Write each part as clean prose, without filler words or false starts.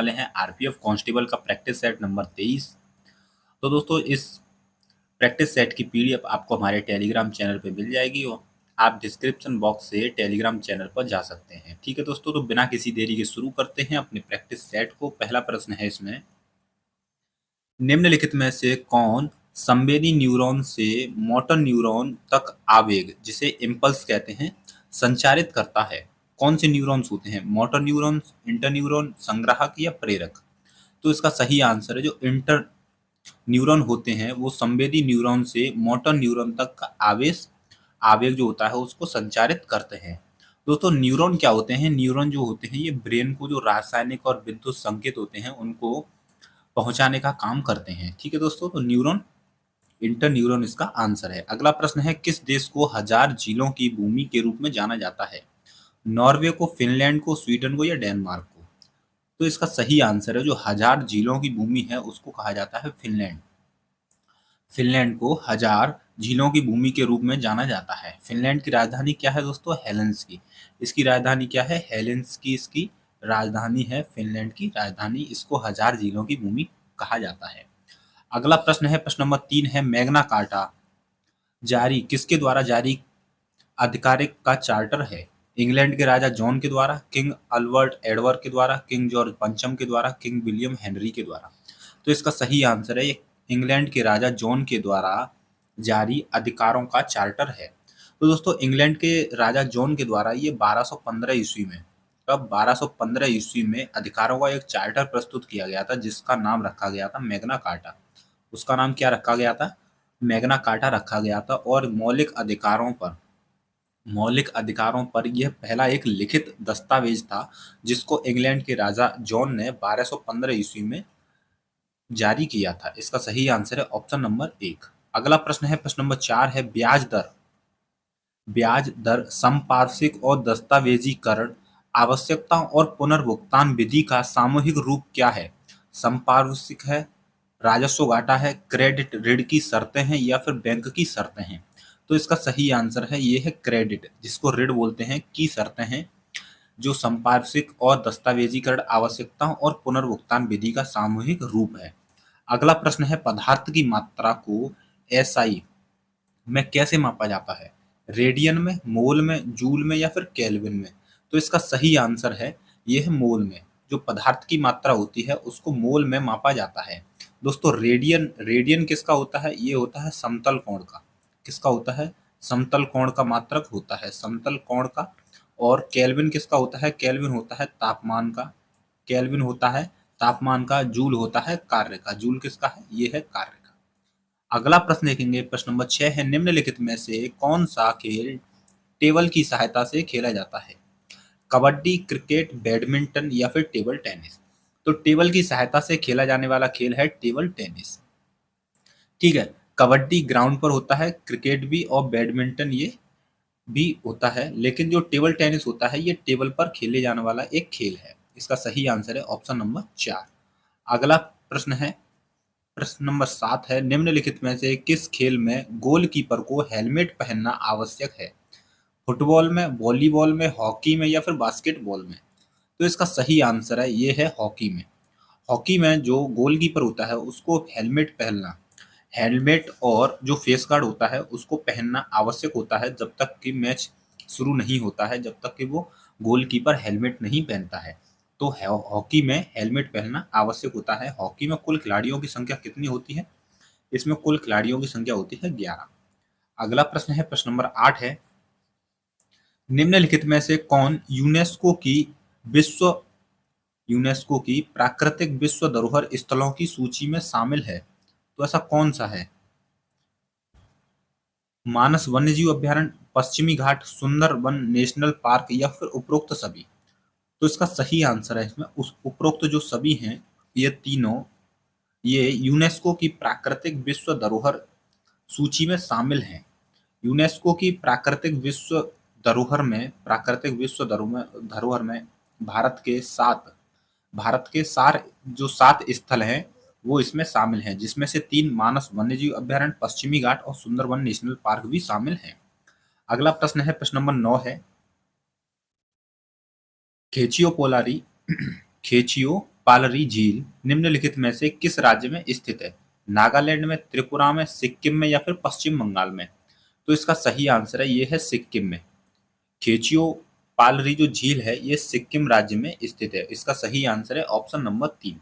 वाले हैं RPF constable का प्रैक्टिस सेट नंबर 23। तो दोस्तों इस प्रैक्टिस सेट की पीडीएफ आपको हमारे टेलीग्राम चैनल पे मिल जाएगी और आप डिस्क्रिप्शन बॉक्स से टेलीग्राम चैनल पर जा सकते हैं। ठीक है दोस्तों, तो बिना किसी देरी के शुरू करते हैं अपने प्रैक्टिस सेट को। पहला प्रश्न है इसमें, निम्नलिखित में से कौन संवेदी न्यूरॉन से मोटर न्यूरॉन तक आवेग, जिसे इम्पल्स कहते हैं, संचारित करता है? कौन से न्यूरॉन्स होते हैं? मोटर न्यूरॉन्स, इंटरन्यूरॉन, संग्राहक या प्रेरक? तो इसका सही आंसर है जो इंटर न्यूरॉन होते हैं वो संवेदी न्यूरॉन से मोटर न्यूरॉन तक का आवेग जो होता है उसको संचारित करते हैं। दोस्तों न्यूरॉन क्या होते हैं? न्यूरॉन जो होते हैं ये ब्रेन को जो रासायनिक और विद्युत संकेत होते हैं उनको पहुंचाने का काम करते हैं। ठीक है दोस्तों, तो न्यूरॉन इंटर न्यूरॉन इसका आंसर है। अगला प्रश्न है, किस देश को 1000 झीलों की भूमि के रूप में जाना जाता है? नॉर्वे को, फिनलैंड को, स्वीडन को या डेनमार्क को? तो इसका सही आंसर है जो 1000 झीलों की भूमि है उसको कहा जाता है फिनलैंड। फिनलैंड को 1000 झीलों की भूमि के रूप में जाना जाता है। फिनलैंड की राजधानी क्या है दोस्तों? हेलेंस्की। इसकी राजधानी क्या है? हेलेंस्की इसकी राजधानी है। फिनलैंड की राजधानी, इसको 1000 झीलों की भूमि कहा जाता है। अगला प्रश्न है, प्रश्न नंबर 3 है, मैग्ना कार्टा जारी किसके द्वारा जारी आधिकारिक का चार्टर है? इंग्लैंड के राजा जॉन के द्वारा, किंग अल्बर्ट एडवर्ड के द्वारा, किंग जॉर्ज पंचम के द्वारा, किंग विलियम हेनरी के द्वारा? तो इसका सही आंसर है इंग्लैंड के राजा जॉन के द्वारा जारी अधिकारों का चार्टर है। तो दोस्तों इंग्लैंड के राजा जॉन के द्वारा ये 1215 ईस्वी में, कब? 1215 ईस्वी में अधिकारों का एक चार्टर प्रस्तुत किया गया था जिसका नाम रखा गया था मैग्ना कार्टा। उसका नाम क्या रखा गया था? मैग्ना कार्टा रखा गया था। और मौलिक अधिकारों पर यह पहला एक लिखित दस्तावेज था जिसको इंग्लैंड के राजा जॉन ने 1215 ईस्वी में जारी किया था। इसका सही आंसर है ऑप्शन नंबर 1। अगला प्रश्न है, प्रश्न नंबर 4 है, ब्याज दर संपार्श्विक और दस्तावेजीकरण आवश्यकता और पुनर्भुगतान विधि का सामूहिक रूप क्या है? संपार्श्विक है, राजस्व घाटा है, क्रेडिट ऋण की शर्तें हैं या फिर बैंक की शर्तें हैं? तो इसका सही आंसर है ये है क्रेडिट, जिसको ऋण बोलते हैं, की शर्तें हैं, जो संपार्श्विक और दस्तावेजीकरण आवश्यकताओं और पुनर्भुगतान विधि का सामूहिक रूप है। अगला प्रश्न है, पदार्थ की मात्रा को एसआई में कैसे मापा जाता है? रेडियन में, मोल में, जूल में या फिर केल्विन में? तो इसका सही आंसर है ये है मोल में। जो पदार्थ की मात्रा होती है उसको मोल में मापा जाता है। दोस्तों रेडियन किसका होता है? ये होता है समतल कोण का। किसका होता है? समतल कोण का मात्रक होता है, समतल कोण का। और केल्विन किसका होता है? केल्विन होता है तापमान का। केल्विन होता है तापमान का। जूल होता है कार्य का। जूल किसका है? ये है कार्य का। अगला प्रश्न देखेंगे, प्रश्न नंबर 6 है, निम्नलिखित में से कौन सा खेल टेबल की सहायता से खेला जाता है? कबड्डी, क्रिकेट, बैडमिंटन या फिर टेबल टेनिस? तो टेबल की सहायता से खेला जाने वाला खेल है टेबल टेनिस। ठीक है, कबड्डी ग्राउंड पर होता है, क्रिकेट भी और बैडमिंटन ये भी होता है, लेकिन जो टेबल टेनिस होता है ये टेबल पर खेले जाने वाला एक खेल है। इसका सही आंसर है ऑप्शन नंबर 4। अगला प्रश्न है, प्रश्न नंबर 7 है, निम्नलिखित में से किस खेल में गोलकीपर को हेलमेट पहनना आवश्यक है? फुटबॉल में, वॉलीबॉल में, हॉकी में या फिर बास्केटबॉल में? तो इसका सही आंसर है ये है हॉकी में। हॉकी में जो गोलकीपर होता है उसको हेलमेट और जो फेस गार्ड होता है उसको पहनना आवश्यक होता है जब तक कि मैच शुरू नहीं होता है, जब तक कि वो गोलकीपर हेलमेट नहीं पहनता है। तो हॉकी में हेलमेट पहनना आवश्यक होता है। हॉकी में कुल खिलाड़ियों की संख्या कितनी होती है? इसमें कुल खिलाड़ियों की संख्या होती है 11। अगला प्रश्न है, प्रश्न नंबर 8 है, निम्नलिखित में से कौन यूनेस्को की प्राकृतिक विश्व धरोहर स्थलों की सूची में शामिल है? तो ऐसा कौन सा है? मानस वन्यजीव अभयारण्य, पश्चिमी घाट, सुंदरबन नेशनल पार्क या फिर उपरोक्त सभी? तो इसका सही आंसर है इसमें उस उपरोक्त जो सभी हैं ये तीनों, ये यूनेस्को की प्राकृतिक विश्व धरोहर सूची में शामिल हैं। यूनेस्को की प्राकृतिक विश्व धरोहर में भारत के 7 स्थल हैं वो इसमें शामिल हैं, जिसमें से 3 मानस वन्यजीव अभयारण्य, पश्चिमी घाट और सुंदरबन नेशनल पार्क भी शामिल हैं। अगला प्रश्न है, प्रश्न नंबर 9 है, खेचियो पालरी झील निम्नलिखित में से किस राज्य में स्थित है? नागालैंड में, त्रिपुरा में, सिक्किम में या फिर पश्चिम बंगाल में? तो इसका सही आंसर है ये है सिक्किम में। खेचियो पालरी जो झील है ये सिक्किम राज्य में स्थित है। इसका सही आंसर है ऑप्शन नंबर 3।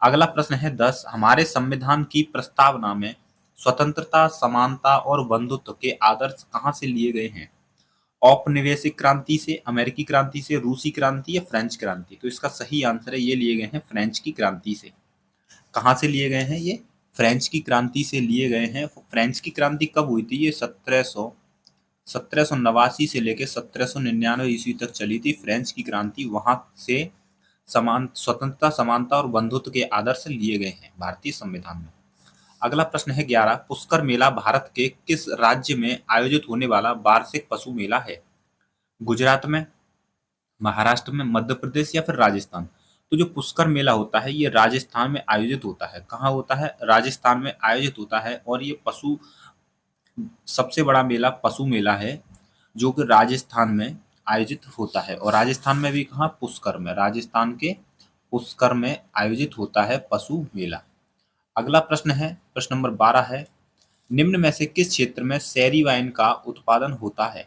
अगला प्रश्न है 10। हमारे संविधान की प्रस्तावना में स्वतंत्रता, समानता और बंधुत्व के आदर्श कहाँ से लिए गए हैं? औपनिवेशिक क्रांति से, अमेरिकी क्रांति से, रूसी क्रांति या फ्रेंच क्रांति? तो इसका सही आंसर है ये लिए गए हैं फ्रेंच की क्रांति से। कहाँ से लिए गए हैं ये? फ्रेंच की क्रांति से लिए गए हैं। फ्रेंच की क्रांति कब हुई थी? ये 1789 से लेकर 1799 ईस्वी तक चली थी फ्रेंच की क्रांति। वहां से स्वतंत्रता, समानता और बंधुत्व के आदर्श लिए गए हैं भारतीय संविधान में। अगला प्रश्न है 11। पुष्कर मेला भारत के किस राज्य में आयोजित होने वाला वार्षिक पशु मेला है? गुजरात में, महाराष्ट्र में, मध्य प्रदेश या फिर राजस्थान? तो जो पुष्कर मेला होता है ये राजस्थान में आयोजित होता है। कहाँ होता है? राजस्थान में आयोजित होता है। और ये पशु सबसे बड़ा मेला पशु मेला है जो कि राजस्थान में आयोजित होता है। और राजस्थान में भी कहाँ? पुष्कर में। राजस्थान के पुष्कर में आयोजित होता है पशु मेला। अगला प्रश्न है प्रश्न नंबर 12 है। निम्न में से किस क्षेत्र में शैरी वाइन का उत्पादन होता है?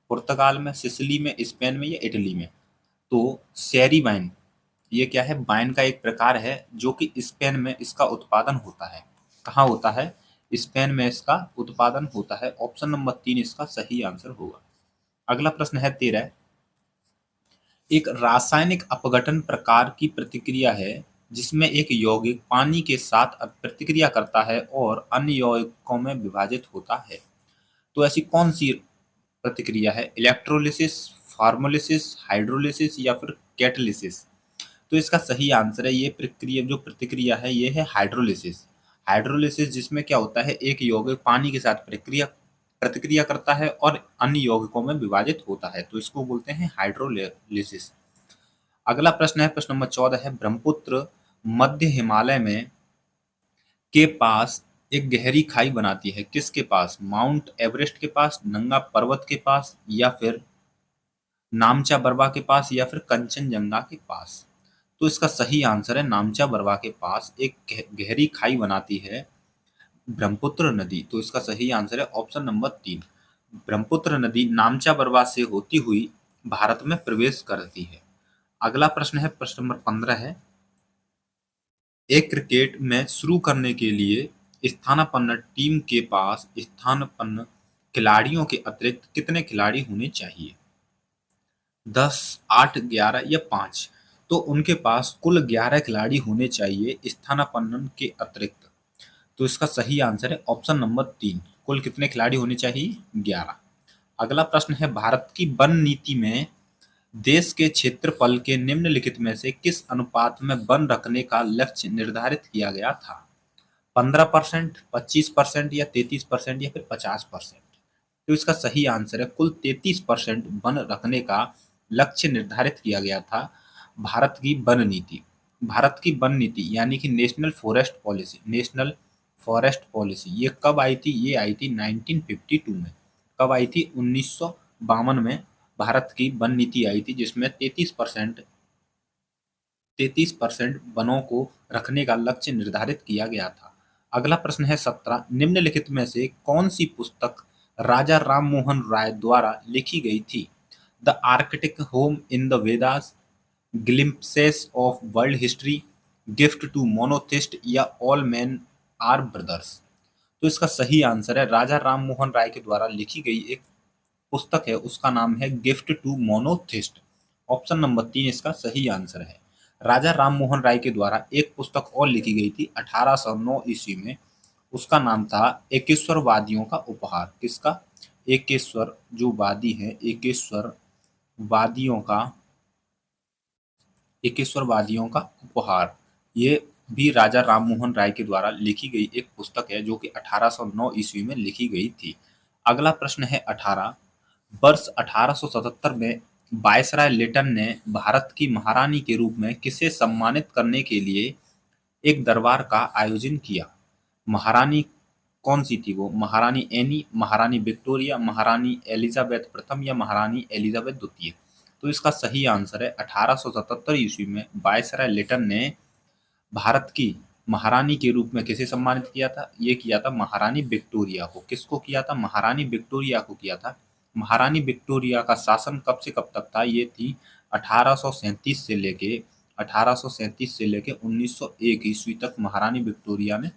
पुर्तगाल में, सिसिली में, स्पेन में या इटली में? तो शैरी वाइन ये क्या है? वाइन का एक प्रकार है जो कि स्पेन में इसका उत्पादन होता है। कहाँ होता है? स्पेन में इसका उत्पादन होता है। ऑप्शन नंबर 3 इसका सही आंसर होगा। अगला प्रश्न है 13। एक रासायनिक अपघटन प्रकार की प्रतिक्रिया है जिसमें एक यौगिक पानी के साथ प्रतिक्रिया करता है और अन्य यौगिकों में विभाजित होता है। तो ऐसी कौन सी प्रतिक्रिया है? इलेक्ट्रोलिसिस, फार्मोलिसिस, हाइड्रोलिसिस या फिर कैटालिसिस? तो इसका सही आंसर है ये जो प्रतिक्रिया है ये है हाइड्रोलिसिस। हाइड्रोलिसिस जिसमें क्या होता है एक यौगिक पानी के साथ प्रतिक्रिया करता है और अन्य यौगिकों में विभाजित होता है। तो इसको बोलते हैं हाइड्रोलिसिस। अगला प्रश्न है प्रश्न नंबर 14 है। ब्रह्मपुत्र मध्य हिमालय में के पास एक गहरी खाई बनाती है। किसके पास? माउंट एवरेस्ट के पास, नंगा पर्वत के पास या फिर नामचा बरवा के पास या फिर कंचनजंगा के पास? तो इसका सही आंसर है नामचा बरवा के पास एक गहरी खाई बनाती है ब्रह्मपुत्र नदी। तो इसका सही आंसर है ऑप्शन नंबर 3। ब्रह्मपुत्र नदी नामचा बरवा से होती हुई भारत में प्रवेश करती है। अगला प्रश्न है प्रश्न नंबर 15 है। एक क्रिकेट मैच शुरू करने के लिए स्थानापन्न टीम के पास स्थानापन्न खिलाड़ियों के अतिरिक्त कितने खिलाड़ी होने चाहिए? 10, 8, 11 या 5? तो उनके पास कुल 11 खिलाड़ी होने चाहिए स्थानापन्न के अतिरिक्त। तो इसका सही आंसर है ऑप्शन नंबर 3। कुल कितने खिलाड़ी होने चाहिए? 11। अगला प्रश्न है भारत की वन नीति में देश के क्षेत्रफल के निम्नलिखित में से किस अनुपात में वन रखने का लक्ष्य निर्धारित किया गया था? 15%, 25% या 33% या फिर 50%? तो इसका सही आंसर है कुल 33% वन रखने का लक्ष्य निर्धारित किया गया था। भारत की वन नीति यानी कि नेशनल फॉरेस्ट पॉलिसी ये कब आई थी? ये आई थी 1952 में। कब आई थी? 1952 में भारत की वन नीति आई थी जिसमें 33% वनों को रखने का लक्ष्य निर्धारित किया गया था। अगला प्रश्न है 17। निम्नलिखित में से कौन सी पुस्तक राजा राम मोहन राय द्वारा लिखी गई थी? The Arctic home in the Vedas, glimpses of world history, gift to monotheist या ऑल मैन आर ब्रदर्स? तो इसका सही आंसर है राजा राम मोहन राय के द्वारा लिखी गई एक पुस्तक है उसका नाम है gift to monotheist. Option number 3 इसका सही आंसर है। राजा राम मोहन राय के द्वारा एक पुस्तक और लिखी गई थी 1809 ईस्वी में। उसका नाम था एकेश्वर वादियों का उपहार। किसका? एकेश्वर जो वादी है एकेश्वर वादियों का उपहार। ये भी राजा राम मोहन राय के द्वारा लिखी गई एक पुस्तक है जो कि 1809 ईस्वी में लिखी गई थी। अगला प्रश्न है 18। वर्ष 1877 में वायसराय लिटन ने भारत की महारानी के रूप में किसे सम्मानित करने के लिए एक दरबार का आयोजन किया? महारानी कौन सी थी वो? महारानी एनी, महारानी विक्टोरिया, महारानी एलिजाबेथ प्रथम या महारानी एलिजाबेथ द्वितीय? तो इसका सही आंसर है 1877 ईस्वी में वायसराय लिटन ने भारत की महारानी के रूप में किसे सम्मानित किया था? ये किया था महारानी विक्टोरिया को। किसको किया था? महारानी विक्टोरिया को किया था। महारानी विक्टोरिया का शासन कब से कब तक था? ये थी 1837 से लेके 1901 ईस्वी तक महारानी विक्टोरिया ने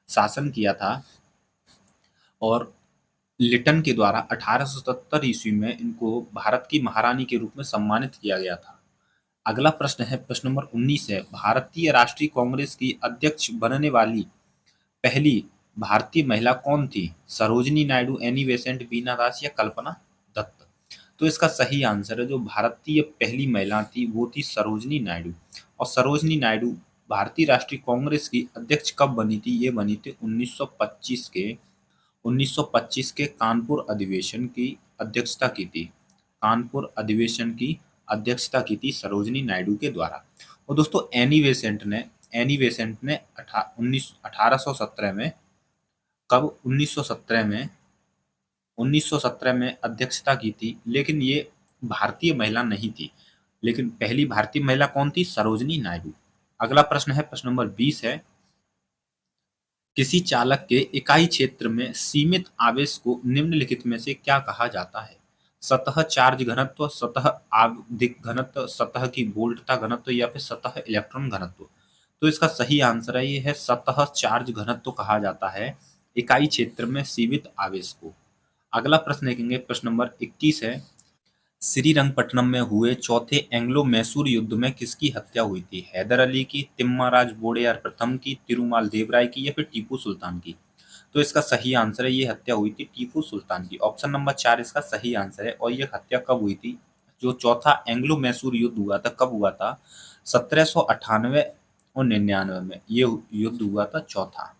शासन किया था। और लिटन के द्वारा 1870 ईस्वी में इनको भारत की महारानी के रूप में सम्मानित किया गया था। अगला प्रश्न है, प्रश्न नंबर 19 है, भारतीय राष्ट्रीय कांग्रेस की अध्यक्ष बनने वाली पहली भारतीय महिला कौन थी? सरोजिनी नायडू, एनी बेसेंट, बीना दास या कल्पना दत्त? तो इसका सही आंसर है, जो भारतीय पहली महिला थी वो थी सरोजिनी नायडू। और सरोजिनी नायडू भारतीय राष्ट्रीय कांग्रेस की अध्यक्ष कब बनी थी? ये बनी थी 1925 के कानपुर अधिवेशन की अध्यक्षता की थी। कानपुर अधिवेशन की अध्यक्षता की थी सरोजिनी नायडू के द्वारा। और दोस्तों एनी बेसेंट ने 1817 में, कब? 1917 में अध्यक्षता की थी, लेकिन ये भारतीय महिला नहीं थी। लेकिन पहली भारतीय महिला कौन थी? सरोजिनी नायडू। अगला प्रश्न है, प्रश्न नंबर 20 है, किसी चालक के इकाई क्षेत्र में सीमित आवेश को निम्नलिखित में से क्या कहा जाता है? सतह चार्ज घनत्व, सतह आवधिक घनत्व, सतह की वोल्टता घनत्व या फिर सतह इलेक्ट्रॉन घनत्व? तो इसका सही आंसर है, ये है सतह चार्ज घनत्व कहा जाता है इकाई क्षेत्र में सीमित आवेश को। अगला प्रश्न देखेंगे, प्रश्न नंबर 21 है, श्रीरंगपट्टनम में हुए चौथे एंग्लो मैसूर युद्ध में किसकी हत्या हुई थी? हैदर अली की, तिम्माराज वोडेयार प्रथम की, तिरुमाल देवराय की या फिर टीपू सुल्तान की? तो इसका सही आंसर है, ये हत्या हुई थी टीपू सुल्तान की। ऑप्शन नंबर 4 इसका सही आंसर है। और ये हत्या कब हुई थी? जो चौथा एंग्लो मैसूर युद्ध हुआ था, कब हुआ था? 1798 और 99 में ये युद्ध हुआ था, चौथा।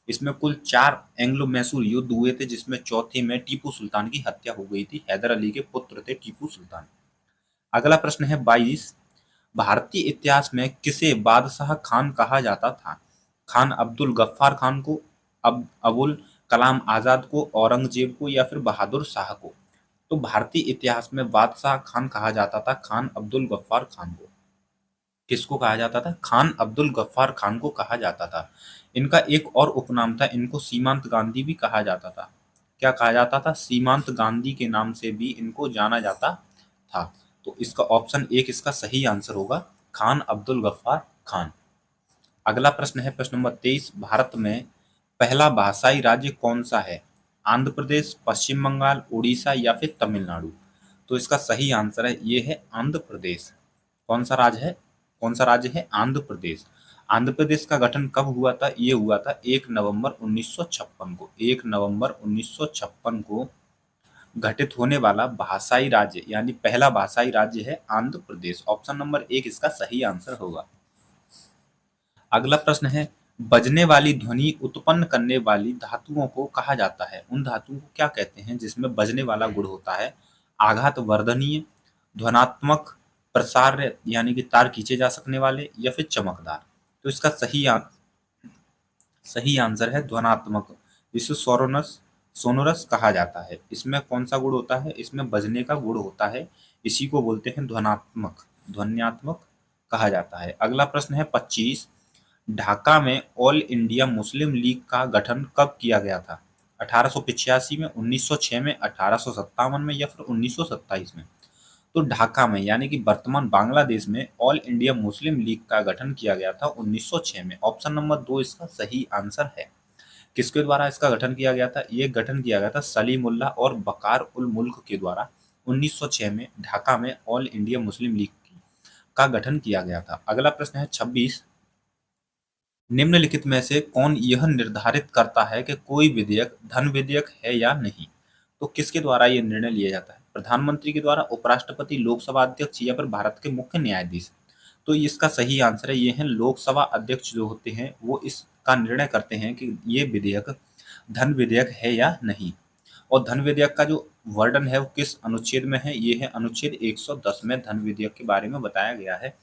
इसमें कुल 4 एंग्लो मैसूर युद्ध हुए थे, जिसमें चौथे में टीपू सुल्तान की हत्या हो गई थी। हैदर अली के पुत्र थे टीपू सुल्तान। अगला प्रश्न है 22, भारतीय इतिहास में किसे बादशाह खान कहा जाता था? खान अब्दुल गफ्फार खान को, अबुल कलाम आजाद को, औरंगजेब को या फिर बहादुर शाह को? तो भारतीय इतिहास में बादशाह खान कहा जाता था खान अब्दुल गफ्फार खान को। किसको कहा जाता था? खान अब्दुल गफ्फार खान को कहा जाता था। इनका एक और उपनाम था, इनको सीमांत गांधी भी कहा जाता था। क्या कहा जाता था? सीमांत गांधी के नाम से भी इनको जाना जाता था। तो इसका ऑप्शन 1 इसका सही आंसर होगा, खान अब्दुल गफ्फार खान। अगला प्रश्न है, प्रश्न नंबर 23, भारत में पहला भाषाई राज्य कौन सा है? आंध्र प्रदेश, पश्चिम बंगाल, उड़ीसा या फिर तमिलनाडु? तो इसका सही आंसर है, ये है आंध्र प्रदेश। कौन सा राज्य है? कौन सा राज्य है? आंध्र प्रदेश। आंध्र प्रदेश का गठन कब हुआ था? ये हुआ था 1 नवंबर 1956 को। 1 नवंबर 1956 को गठित होने वाला भाषाई राज्य, यानी पहला भाषाई राज्य है आंध्र प्रदेश। ऑप्शन नंबर 1 इसका सही आंसर होगा। अगला प्रश्न है, बजने वाली ध्वनि उत्पन्न करने वाली धातुओं को कहा जाता है? उन धातुओं को क्या कहते हैं जिसमें बजने वाला गुण होता है? आघात वर्धनीय, ध्वनात्मक, प्रसार्य यानी कि तार खींचे जा सकने वाले या फिर चमकदार? तो इसका सही आंसर है ध्वनात्मक, जिसे सोनोरस कहा जाता है। इसमें कौन सा गुण होता है? इसमें बजने का गुण होता है, इसी को बोलते हैं ध्वन्यात्मक कहा जाता है। अगला प्रश्न है 25, ढाका में ऑल इंडिया मुस्लिम लीग का गठन कब किया गया था? 1885 में, 1906 में, 1857 में या फिर 1927 में? तो ढाका में, यानी कि वर्तमान बांग्लादेश में ऑल इंडिया मुस्लिम लीग का गठन किया गया था 1906 में। ऑप्शन नंबर 2 इसका सही आंसर है। किसके द्वारा इसका गठन किया गया था? ये गठन किया गया था सलीमुल्लाह और बकार उल मुल्क के द्वारा। 1906 में ढाका में ऑल इंडिया मुस्लिम लीग का गठन किया गया था। अगला प्रश्न है 26, निम्नलिखित में से कौन यह निर्धारित करता है कि कोई विधेयक धन विधेयक है या नहीं? तो किसके द्वारा यह निर्णय लिया जाता है? प्रधानमंत्री के द्वारा, उपराष्ट्रपति, लोकसभा अध्यक्ष या फिर भारत के मुख्य न्यायाधीश? तो इसका सही आंसर है, ये है लोकसभा अध्यक्ष जो होते हैं वो इसका निर्णय करते हैं कि ये विधेयक धन विधेयक है या नहीं। और धन विधेयक का जो वर्णन है वो किस अनुच्छेद में है? ये है अनुच्छेद 110 में धन विधेयक के बारे में बताया गया है।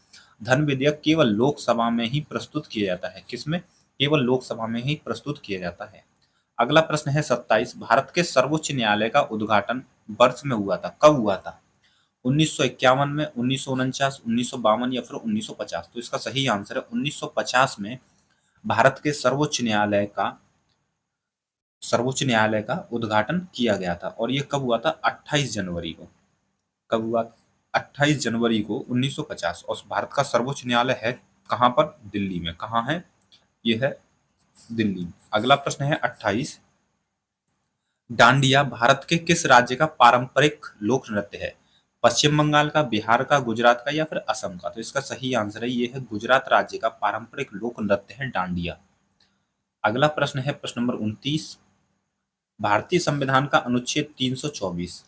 धन विधेयक केवल लोकसभा में ही प्रस्तुत किया जाता है। किसमें? केवल लोकसभा में ही प्रस्तुत किया जाता है। अगला प्रश्न है 27, भारत के सर्वोच्च न्यायालय का उद्घाटन वर्ष में हुआ था? कब हुआ था? 1951 में, 1949, 1952 या फिर 1950? तो इसका सही आंसर है 1950 में भारत के सर्वोच्च न्यायालय का उद्घाटन किया गया था। और ये कब हुआ था? 28 जनवरी को। कब हुआ? 28 जनवरी को 1950। और भारत का सर्वोच्च न्यायालय है कहाँ पर? दिल्ली में। कहाँ है? ये है दिल्ली में। अगला प्रश्न है 28। डांडिया भारत के किस राज्य का पारंपरिक लोक नृत्य है? पश्चिम बंगाल का, बिहार का, गुजरात का या फिर असम का? तो इसका सही आंसर है ये है गुजरात राज्य का पारंपरिक लोक नृत्य है डांडिया। अगला प्रश्न है प्रश्न नंबर 29। भारतीय संविधान का अनुच्छेद 324,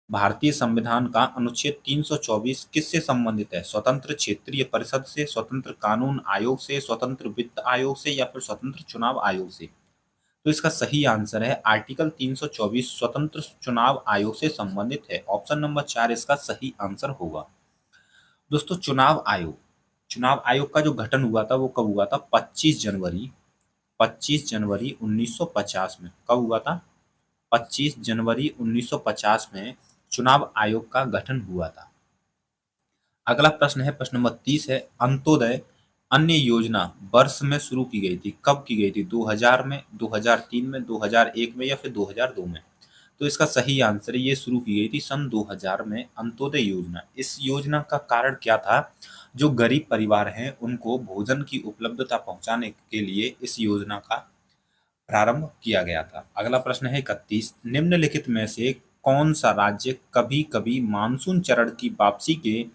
भारतीय संविधान का अनुच्छेद 324 किससे संबंधित है? स्वतंत्र क्षेत्रीय परिषद से, स्वतंत्र कानून आयोग से, स्वतंत्र वित्त आयोग से या फिर स्वतंत्र चुनाव आयोग से? तो इसका सही आंसर है आर्टिकल 324 स्वतंत्र चुनाव आयोग से संबंधित है। ऑप्शन नंबर 4 इसका सही आंसर होगा। दोस्तों, चुनाव आयोग का जो गठन हुआ था वो कब हुआ था? 25 जनवरी 1950 में। कब हुआ था? 25 जनवरी 1950 में चुनाव आयोग का गठन हुआ था। अगला प्रश्न है प्रश्न नंबर 30 है। अंत्योदय अन्य योजना वर्ष में शुरू की गई थी। कब की गई थी? 2000 में, 2003 में, 2001 में या फिर 2002 में? तो इसका सही आंसर है ये शुरू की गई थी सन 2000 में अंत्योदय योजना। इस योजना का कारण क्या था? जो गरीब परिवार हैं उनको भोजन की उपलब्धता पहुंचाने के लिए इस योजना का प्रारंभ किया गया था। अगला प्रश्न है 31। निम्नलिखित में से कौन सा राज्य कभी कभी मानसून चरण की वापसी के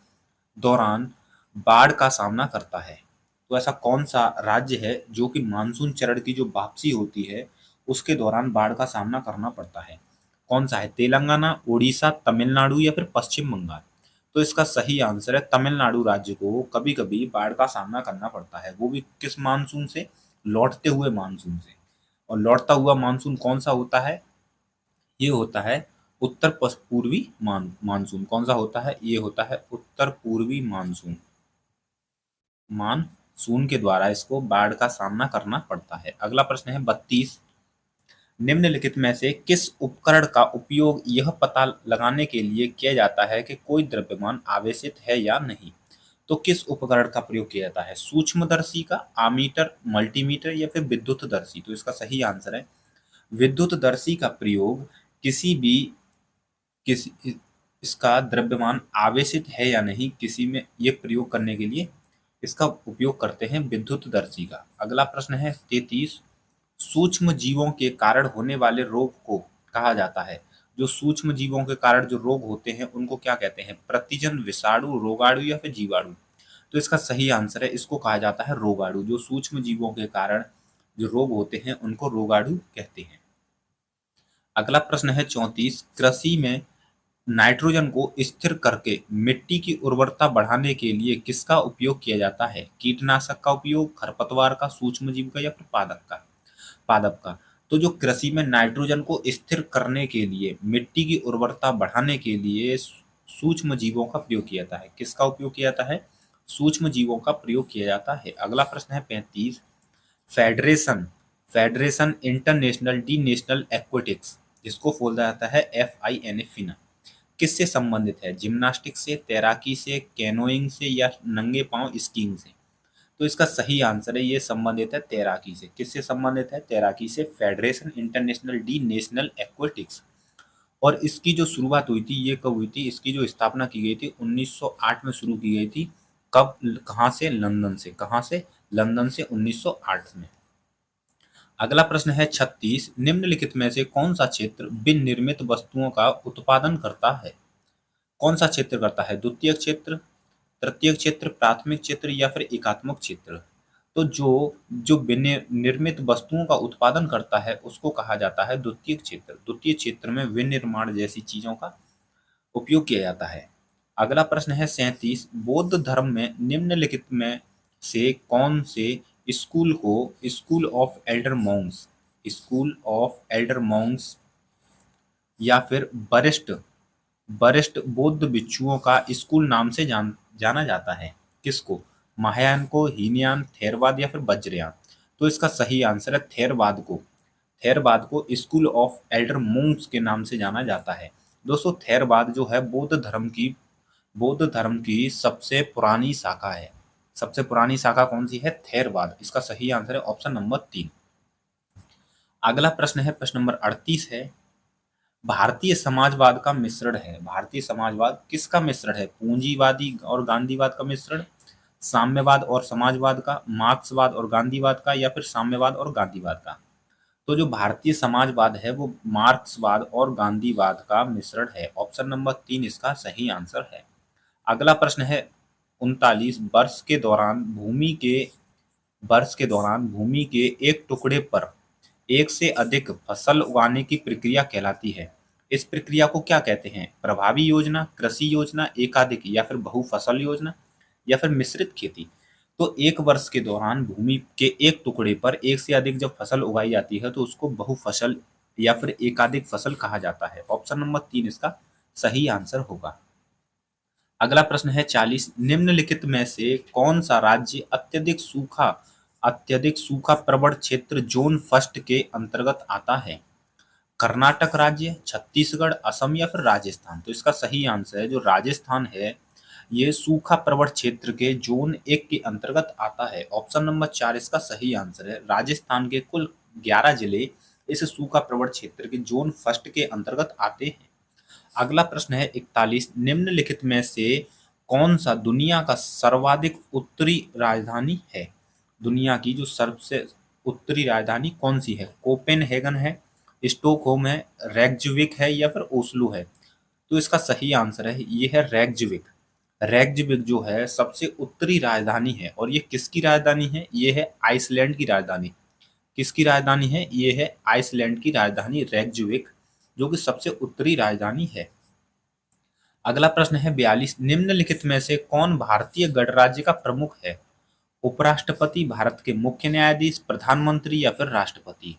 दौरान बाढ़ का सामना करता है? तो ऐसा कौन सा राज्य है जो कि मानसून चरण की जो वापसी होती है उसके दौरान बाढ़ का सामना करना पड़ता है? कौन सा है? तेलंगाना, उड़ीसा, तमिलनाडु या फिर पश्चिम बंगाल? तो इसका सही आंसर है तमिलनाडु राज्य को कभी कभी बाढ़ का सामना करना पड़ता है। वो भी किस मानसून से? लौटते हुए मानसून से। और लौटता हुआ मानसून कौन सा होता है? ये होता है उत्तर पूर्वी मानसून। कौन सा होता है? ये होता है उत्तर पूर्वी मानसून। मानसून के द्वारा इसको बाढ़ का सामना करना पड़ता है। अगला प्रश्न है 32। निम्नलिखित में से किस उपकरण का उपयोग यह पता लगाने के लिए किया जाता है कि कोई द्रव्यमान आवेशित है या नहीं? तो किस उपकरण का प्रयोग किया जाता है? सूक्ष्मदर्शी का, आमीटर, मल्टीमीटर या फिर विद्युतदर्शी? तो इसका सही आंसर है विद्युतदर्शी का प्रयोग किसी भी किसी इसका द्रव्यमान आवेशित है या नहीं किसी में ये प्रयोग करने के लिए इसका उपयोग करते हैं विद्युतदर्शी का। अगला प्रश्न है 33। सूक्ष्म जीवों के कारण होने वाले रोग को कहा जाता है? जो सूक्ष्म जीवों के कारण जो रोग होते हैं उनको क्या कहते हैं? प्रतिजन, विषाणु, रोगाणु या फिर जीवाणु? तो इसका सही आंसर है इसको कहा जाता है रोगाणु। जो सूक्ष्म जीवों के कारण जो रोग होते हैं उनको रोगाणु कहते हैं। अगला प्रश्न है 34। कृषि में नाइट्रोजन को स्थिर करके मिट्टी की उर्वरता बढ़ाने के लिए किसका उपयोग किया जाता है? कीटनाशक का उपयोग, खरपतवार का, सूक्ष्मजीव का या फिर पादप का? तो जो कृषि में नाइट्रोजन को स्थिर करने के लिए, मिट्टी की उर्वरता बढ़ाने के लिए सूक्ष्म जीवों का प्रयोग किया जाता है। किसका उपयोग किया जाता है? सूक्ष्म जीवों का प्रयोग किया जाता है। अगला प्रश्न है 35। Federation federation international D national aquatics, जिसको बोला जाता है FINA, फिना, किससे संबंधित है? जिम्नास्टिक से, तैराकी से, कैनोइंग से या नंगे पांव स्कीइंग से? तो इसका सही आंसर है ये संबंधित है तैराकी से। किससे संबंधित है? तैराकी से। Federation international D national aquatics. और इसकी जो शुरुआत हुई थी ये कब हुई थी? इसकी जो स्थापना की गई थी 1908 में शुरू की गई थी। कब? कहाँ से? लंदन से। कहाँ से? लंदन से 1908 में। अगला प्रश्न है 36। निम्नलिखित में से कौन सा क्षेत्र विनिर्मित वस्तुओं का उत्पादन करता है? कौन सा क्षेत्र करता है? द्वितीयक क्षेत्र, तृतीयक क्षेत्र, प्राथमिक क्षेत्र या फिर एकात्मक क्षेत्र? तो जो जो निर्मित वस्तुओं का उत्पादन करता है उसको कहा जाता है द्वितीयक क्षेत्र। द्वितीय क्षेत्र में विनिर्माण जैसी चीजों का उपयोग किया जाता है। अगला प्रश्न है 37। बौद्ध धर्म में निम्नलिखित में से कौन से स्कूल को स्कूल ऑफ एल्डर मॉन्क्स या फिर वरिष्ठ वरिष्ठ बौद्ध भिक्षुओं का स्कूल नाम से जाना जाता है? किसको? महायान को, हीनयान, थेरवाद या फिर वज्रयान? तो इसका सही आंसर है थेरवाद को स्कूल ऑफ एल्डर मोंक्स के नाम से जाना जाता है। दोस्तों थेरवाद जो है बौद्ध धर्म की सबसे पुरानी शाखा है। सबसे पुरानी शाखा कौन सी है? थेरवाद। इसका सही आंसर है ऑप्शन नंबर 3। अगला प्रश्न है, प्रश्न नंबर 38 है, भारतीय समाजवाद का मिश्रण है। भारतीय समाजवाद किसका मिश्रण है? पूंजीवादी और गांधीवाद का मिश्रण, साम्यवाद और समाजवाद का, मार्क्सवाद और गांधीवाद का, या फिर साम्यवाद और गांधीवाद का? तो जो भारतीय समाजवाद है वो मार्क्सवाद और गांधीवाद का मिश्रण है। ऑप्शन नंबर 3 इसका सही आंसर है। अगला प्रश्न है 39, वर्ष के दौरान भूमि के एक टुकड़े पर एक से अधिक फसल उगाने की प्रक्रिया कहलाती है। इस प्रक्रिया को क्या कहते हैं? प्रभावी योजना, कृषि योजना, एकाधिक या फिर बहुफसल योजना, या फिर मिश्रित खेती? तो एक वर्ष के दौरान भूमि के एक टुकड़े पर एक से अधिक जब फसल उगाई जाती है तो उसको बहुफसल या फिर एकाधिक फसल कहा जाता है। ऑप्शन नंबर 3 इसका सही आंसर होगा। अगला प्रश्न है 40, निम्नलिखित में से कौन सा राज्य अत्यधिक सूखा प्रवण क्षेत्र जोन फर्स्ट के अंतर्गत आता है? कर्नाटक राज्य, छत्तीसगढ़, असम, या फिर राजस्थान? तो इसका सही आंसर है जो राजस्थान है, ये सूखा प्रवण क्षेत्र के जोन 1 के अंतर्गत आता है। ऑप्शन नंबर 4 इसका सही आंसर है। राजस्थान के कुल 11 जिले इस सूखा प्रवण क्षेत्र के जोन फर्स्ट के अंतर्गत आते हैं। अगला प्रश्न है 41, निम्नलिखित में से कौन सा दुनिया का सर्वाधिक उत्तरी राजधानी है? दुनिया की जो सबसे उत्तरी राजधानी कौन सी है? कोपेनहेगन है, स्टॉकहोम है, रेक्जविक है, या फिर ओस्लो है? तो इसका सही आंसर है ये है रेक्जविक। रेक्जविक जो है सबसे उत्तरी राजधानी है। और ये किसकी राजधानी है? ये है आइसलैंड की राजधानी। किसकी राजधानी है? ये है आइसलैंड की राजधानी रेक्जविक, जो कि सबसे उत्तरी राजधानी है। अगला प्रश्न है 42, निम्नलिखित में से कौन भारतीय गणराज्य का प्रमुख है? उपराष्ट्रपति, भारत के मुख्य न्यायाधीश, प्रधानमंत्री, या फिर राष्ट्रपति?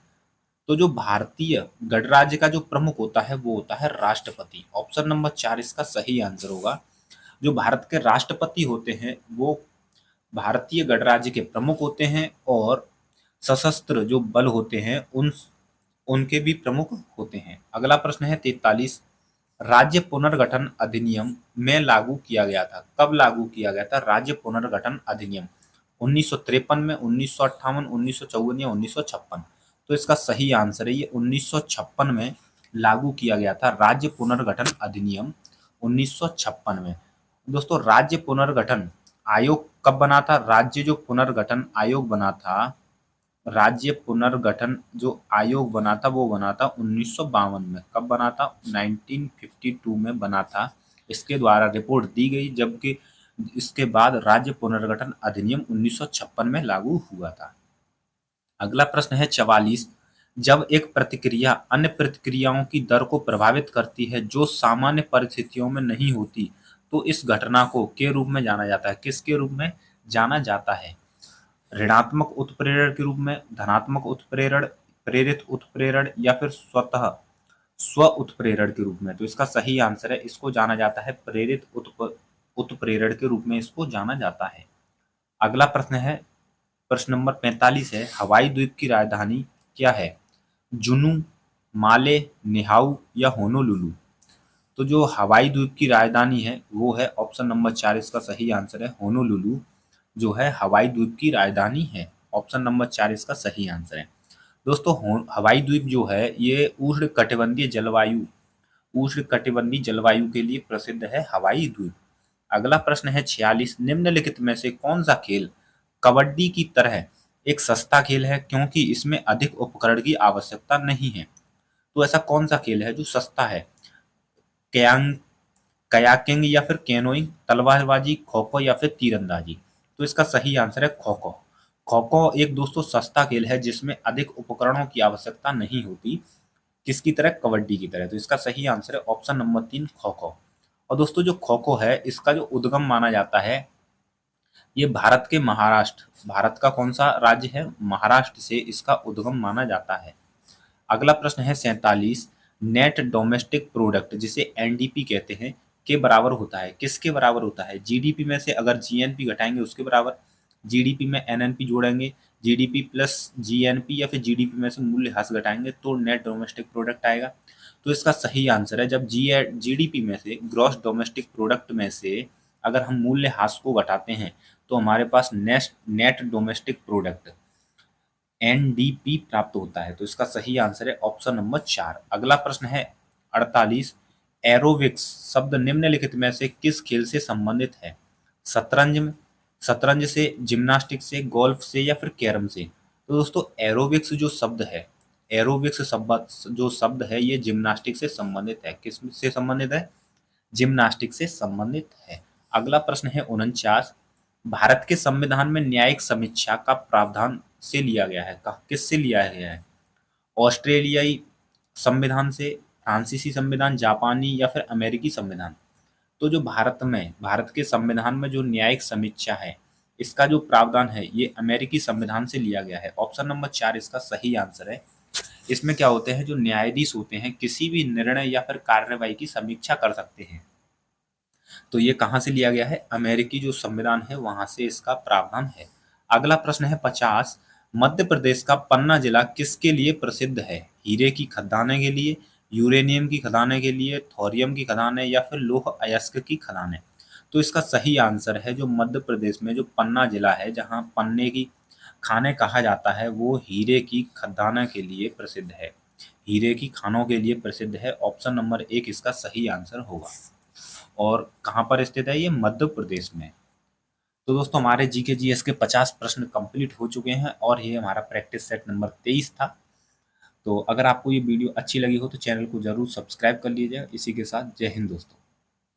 तो जो भारतीय गणराज्य का जो प्रमुख होता है वो होता है राष्ट्रपति। ऑप्शन नंबर 4 इसका सही आंसर होगा। जो भारत के राष्ट्रपति होते हैं वो भारतीय गणराज्य के प्रमुख होते हैं, और सशस्त्र जो बल होते हैं उनके भी प्रमुख होते हैं। अगला प्रश्न है 43, राज्य पुनर्गठन अधिनियम में लागू किया गया था। कब लागू किया गया था राज्य पुनर्गठन अधिनियम? 1953 में, 1958, 1954 या 1956? तो इसका सही आंसर है ये 1956 में लागू किया गया था राज्य पुनर्गठन अधिनियम 1956 में। दोस्तों राज्य पुनर्गठन आयोग कब बना था? राज्य पुनर्गठन जो आयोग बना था वो बना था 1952 में। कब बना था? 1952 में बना था। इसके द्वारा रिपोर्ट दी गई, जबकि इसके बाद राज्य पुनर्गठन अधिनियम 1956 में लागू हुआ था। अगला प्रश्न है 44, जब एक प्रतिक्रिया अन्य प्रतिक्रियाओं की दर को प्रभावित करती है जो सामान्य परिस्थितियों में नहीं होती, तो इस घटना को के रूप में जाना जाता है? किसके रूप में जाना जाता है? ऋणात्मक उत्प्रेरण के रूप में, धनात्मक उत्प्रेरण, प्रेरित उत्प्रेरण, या फिर स्व उत्प्रेरण के रूप में? तो इसका सही आंसर है इसको जाना जाता है प्रेरित उत्प्रेरण के रूप में इसको जाना जाता है। अगला प्रश्न है, प्रश्न नंबर 45 है, हवाई द्वीप की राजधानी क्या है? जुनू, माले, निहाउ, या होनोलुलु? तो जो हवाई द्वीप की राजधानी है वो है ऑप्शन नंबर 4 इसका सही आंसर है होनोलुलु, जो है हवाई द्वीप की राजधानी है। ऑप्शन नंबर 4 इसका सही आंसर है। दोस्तों हवाई द्वीप जो है ये उष्णकटिबंधीय जलवायु के लिए प्रसिद्ध है हवाई द्वीप। अगला प्रश्न है 46, निम्नलिखित में से कौन सा खेल कबड्डी की तरह एक सस्ता खेल है क्योंकि इसमें अधिक उपकरण की आवश्यकता नहीं है? तो ऐसा कौन सा खेल है जो सस्ता है? कयांग कयाकिंग, या फिर कैनोइंग, तलवारबाजी, खो खो, या फिर तीरंदाजी? तो इसका सही आंसर है खो खो। खो खो एक दोस्तों सस्ता खेल है जिसमें अधिक उपकरणों की आवश्यकता नहीं होती, किसकी तरह? कबड्डी की तरह। तो इसका सही आंसर है ऑप्शन नंबर 3 खो खो। और दोस्तों जो खो खो है इसका जो उद्गम माना जाता है ये भारत का कौन सा राज्य है? महाराष्ट्र से इसका उद्गम माना जाता है। अगला प्रश्न है 47, नेट डोमेस्टिक प्रोडक्ट जिसे एनडीपी कहते हैं के बराबर होता है? किसके बराबर होता है? जीडीपी में से अगर जीएनपी घटाएंगे उसके बराबर, जीडीपी में एनएनपी जोड़ेंगे, जीडीपी प्लस जीएनपी या फिर जीडीपी में से मूल्यह्रास घटाएंगे तो नेट डोमेस्टिक प्रोडक्ट आएगा। तो इसका सही आंसर है जब जीडीपी में से, ग्रॉस डोमेस्टिक प्रोडक्ट में से अगर हम मूल्यह्रास को घटाते हैं तो हमारे पास नेट डोमेस्टिक प्रोडक्ट एनडीपी प्राप्त होता है। तो इसका सही आंसर है ऑप्शन नंबर 4। अगला प्रश्न है 48। एरोबिक्स शब्द निम्नलिखित में से किस खेल से संबंधित है? शतरंज शतरंज से, जिम्नास्टिक से, गोल्फ से या फिर कैरम से? तो दोस्तों एरोबिक्स जो शब्द है, एरोबिक्स शब्द जो शब्द है ये जिम्नास्टिक से संबंधित है। किस से संबंधित है? जिम्नास्टिक से संबंधित है। अगला प्रश्न है 49। भारत के संविधान में न्यायिक समीक्षा का प्रावधान से लिया गया है, किससे लिया गया है? ऑस्ट्रेलियाई संविधान से, फ्रांसीसी संविधान, जापानी या फिर अमेरिकी संविधान? तो जो भारत के संविधान में जो न्यायिक समीक्षा है, इसका जो प्रावधान है ये अमेरिकी संविधान से लिया गया है। ऑप्शन नंबर 4 इसका सही आंसर है। इसमें क्या होते हैं, जो न्यायाधीश होते हैं किसी भी निर्णय या फिर कार्यवाही की समीक्षा कर सकते हैं। तो ये कहाँ से लिया गया है? अमेरिकी जो संविधान है वहां से इसका प्रावधान है। अगला प्रश्न है 50। मध्य प्रदेश का पन्ना जिला किसके लिए प्रसिद्ध है? हीरे की खदानें के लिए, यूरेनियम की खदानें के लिए, थोरियम की खदानें या फिर लौह अयस्क की खदानें? तो इसका सही आंसर है जो मध्य प्रदेश में जो पन्ना जिला है, जहाँ पन्ने की खाने कहा जाता है, वो हीरे की खदानें के लिए प्रसिद्ध है, हीरे की खानों के लिए प्रसिद्ध है। ऑप्शन नंबर 1 इसका सही आंसर होगा। और कहाँ पर स्थित है ये? मध्य प्रदेश में। तो दोस्तों हमारे जीके जीएस के 50 प्रश्न कंप्लीट हो चुके हैं और ये हमारा प्रैक्टिस सेट नंबर 23 था। तो अगर आपको ये वीडियो अच्छी लगी हो तो चैनल को जरूर सब्सक्राइब कर लीजिएगा। इसी के साथ जय हिंद दोस्तों।